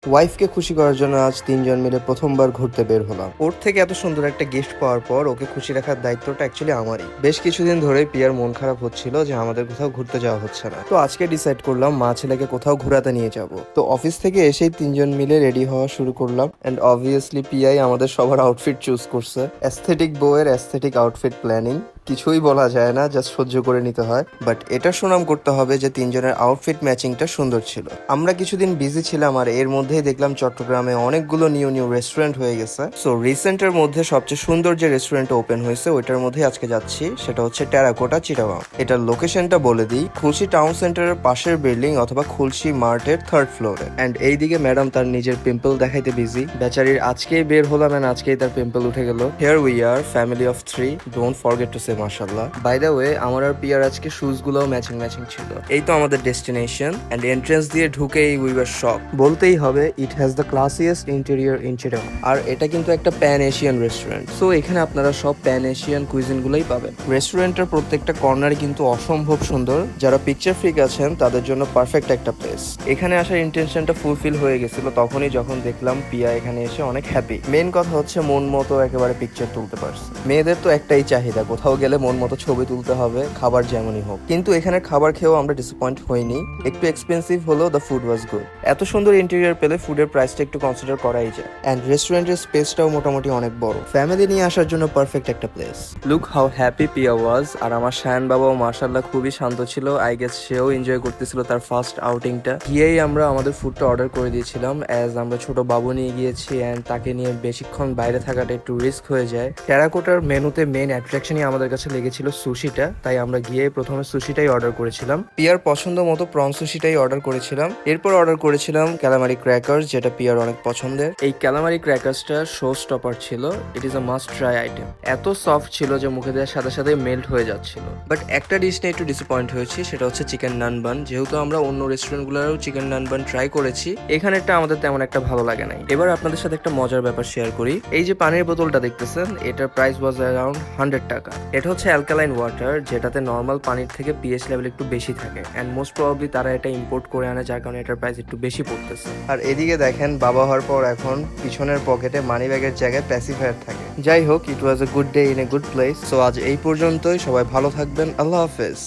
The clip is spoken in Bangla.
ওয়াইফকে খুশি করার জন্য আজ তিনজন মিলে প্রথমবার ঘুরতে বের হলাম। ওর থেকে এত সুন্দর একটা গিফট পাওয়ার পর ওকে খুশি রাখার দায়িত্বটা অ্যাকচুয়ালি আমারই। বেশ কিছুদিন ধরে পিয়ার মন খারাপ হচ্ছিল যে আমাদের কোথাও ঘুরতে যাওয়া হচ্ছে না। তো আজকে ডিসাইড করলাম মা ছেলেকে কোথাও ঘোরাতে নিয়ে যাব। তো অফিস থেকে এসেই তিনজন মিলে রেডি হওয়া শুরু করলাম এন্ড অবভিয়াসলি পিয়াই আমাদের সবার আউটফিট চুজ করছে। অ্যাস্থেটিক বউয়ের অ্যাস্থেটিক আউটফিট প্ল্যানিং কিছুই বলা যায় না, জাস্ট সহ্য করে নিতে হয়। বাট এটা সুনাম করতে হবে যে তিনজনের আউটফিট ম্যাচিংটা সুন্দর ছিল। আমরা কিছুদিন বিজি ছিলাম আর এর মধ্যেই দেখলাম চট্টগ্রামে অনেকগুলো নিউ নিউ রেস্টুরেন্ট হয়ে গেছে। সো রিসেন্টের মধ্যে সবচেয়ে সুন্দর যে রেস্টুরেন্ট ওপেন হয়েছে ওইটার মধ্যে আজকে যাচ্ছি, সেটা হচ্ছে টেরাকোটা চিটাগাং। এটার লোকেশনটা বলে দিই, খুলশি টাউন সেন্টারের পাশের বিল্ডিং অথবা খুলশি মার্টের 3rd ফ্লোরে। এন্ড এইদিকে ম্যাডাম তার নিজের পিম্পল দেখাইতে বিজি। বেচারির আজকেই বের হলাম এন্ড আজকেই তার পিম্পল উঠে গেল। Here we are family of 3, don't forget to say মাশাআল্লাহ। বাই দ্য ওয়ে আমার আর পিয়ার আজকে শুজ গুলোও ম্যাচিং ম্যাচিং ছিল। এই তো আমাদের ডেস্টিনেশন এন্ড এন্ট্রেন্স দিয়ে ঢুকেই উই ওয়ার শক। বলতেই হবে it has the classiest interior in Chittagong. আর এটা কিন্তু একটা প্যান এশিয়ান রেস্টুরেন্ট। সো এখানে আপনারা সব প্যান এশিয়ান কুইজিন গুলোই পাবেন। রেস্টুরেন্টের প্রত্যেকটা কর্নার কিন্তু অসম্ভব সুন্দর। যারা পিকচার ফ্রিক আছেন তাদের জন্য পারফেক্ট একটা প্লেস। এখানে আসার ইন্টেনশনটা ফুলফিল হয়ে গেছিল তখনই যখন দেখলাম পিয়া এখানে এসে অনেক হ্যাপি। মেন কথা হচ্ছে মন মতো একেবারে পিকচার তুলতে পারছে। মেয়েদের তো একটাই চাহিদা, কোথাও গেলে মন মতো ছবি তুলতে হবে, খাবার যেমনই হোক। কিন্তু এখানে খাবার খেয়েও আমরা ডিসঅ্যাপয়েন্ট হইনি। একটু এক্সপেন্সিভ হলেও দ্য ফুড ওয়াজ গুড। এত সুন্দর ইন্টেরিয়র পেলে ফুডের প্রাইসটা একটু কনসিডার করাই যায়। এন্ড রেস্টুরেন্টের স্পেসটাও মোটামুটি অনেক বড়। ফ্যামিলি নিয়ে আসার জন্য পারফেক্ট একটা প্লেস। লুক হাউ হ্যাপি পিয়া ওয়াজ। আর আমার শায়ান বাবাও মাশাআল্লাহ খুবই শান্ত ছিল। আই গেস সেও এনজয় করতেছিল তার ফার্স্ট আউটিংটা। গিয়েই আমরা আমাদের ফুডটা অর্ডার করে দিয়েছিলাম, অ্যাজ আমরা ছোট বাবু নিয়ে গিয়েছি এন্ড তাকে নিয়ে বেশিক্ষণ বাইরে থাকাটা একটু রিস্ক হয়ে যায়। টেরাকোটার মেনুতে মেইন অ্যাট্রাকশনই আমাদের কাছে লেগেছিল সুশিটা, তাই আমরা গিয়ে প্রথমে সুশিটাই অর্ডার করেছিলাম। পিয়ার পছন্দ মতো প্রন সুশিটাই অর্ডার করেছিলাম। এরপর অর্ডার করেছিলাম ক্যালামারি ক্র্যাকার্স, যেটা পিয়ার অনেক পছন্দের। এই ক্যালামারি ক্র্যাকার্সটা শো স্টপার ছিল। It is a must try item. এত সফট ছিল যে মুখে দেওয়ার সাথে সাথে মেল্ট হয়ে যাচ্ছিল। বাট একটা ডিশ নিয়ে একটু ডিসঅ্যাপয়েন্ট হয়েছি, সেটা হচ্ছে চিকেন নান বান। যেহেতু আমরা অন্য রেস্টুরেন্টগুলোরও চিকেন নান বান ট্রাই করেছি, এখানেরটা আমাদের তেমন একটা ভালো লাগে নাই। এবার আপনাদের সাথে একটা মজার ব্যাপার শেয়ার করি। এই যে পানির বোতলটা দেখতেছেন, এটার প্রাইস ওয়াজ অ্যারাউন্ড 100 টাকা। এটা হচ্ছে অ্যালকালাইন ওয়াটার, যেটাতে নর্মাল পানির থেকে পিএইচ লেভেল একটু বেশি থাকে এন্ড মোস্ট প্রবাবলি তারা এটা ইম্পোর্ট করে আনে, যার কারণে এটার প্রাইস একটু বেশি পড়তেছে। আর এদিকে দেখেন বাবা হওয়ার পর এখন পিছনের পকেটে মানি ব্যাগের জায়গায় প্যাসিফায়ার থাকে। যাই হোক, it was a good day in a good place. So আজ এই পর্যন্তই। সবাই ভালো থাকবেন। আল্লাহ হাফেজ।